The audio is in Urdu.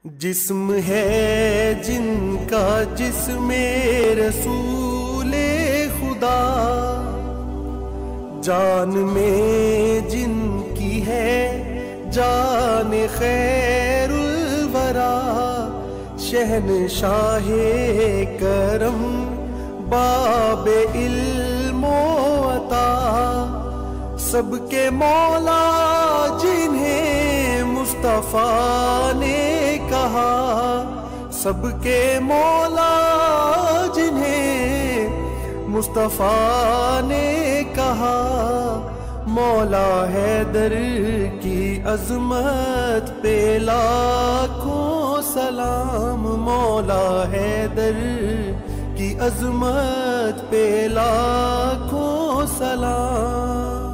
جسم ہے جن کا جسم رسول خدا، جان میں جن کی ہے جان خیر الورا، شہنشاہ کرم باب علم و عطا، سب کے مولا جنہیں مصطفیٰ نے کہا، سب کے مولا جنہیں مصطفیٰ نے کہا، مولا حیدر کی عظمت پہ لاکھوں سلام، مولا حیدر کی عظمت پہ لاکھوں سلام۔